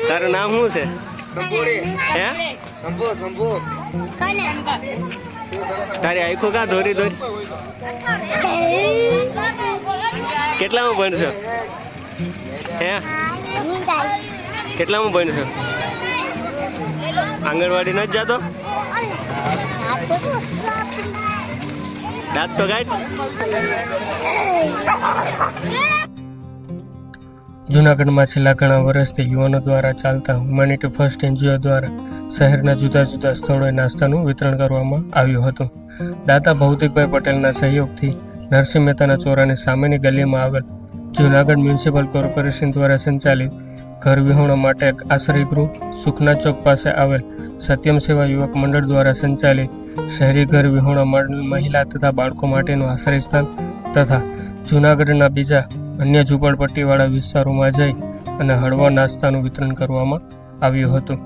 તારું નામ શું છે? હે? તારી આંખો કા ધોરી ધોરી? કેટલામાં ભણશો? હે? કેટલામાં ભણશો? આંગણવાડી નથી જતો? દાંત તો કાઢ. જૂનાગઢમાં છેલ્લા ઘણા વર્ષથી યુવાનો દ્વારા ચાલતા હ્યુમેનિટી ફર્સ્ટ એનજીઓ દ્વારા શહેરના જુદા જુદા સ્થળોએ નાસ્તાનું વિતરણ કરવામાં આવ્યું હતું. દાતા ભૌતિકભાઈ પટેલના સહયોગથી નરસિંહ મહેતાના ચોરાની સામેની ગલીમાં આવેલ જૂનાગઢ મ્યુનિસિપલ કોર્પોરેશન દ્વારા સંચાલિત ઘર વિહોણા માટે એક આશ્રયગૃહ, સુખના ચોક પાસે આવેલ સત્યમ સેવા યુવક મંડળ દ્વારા સંચાલિત શહેરી ઘર વિહોણા મહિલા તથા બાળકો માટેનું આશ્રયસ્થાન તથા જૂનાગઢના બીજા અન્ય ઝૂંપડપટ્ટીવાળા વિસ્તારોમાં જઈ અને હળવા નાસ્તાનું વિતરણ કરવામાં આવ્યું હતું.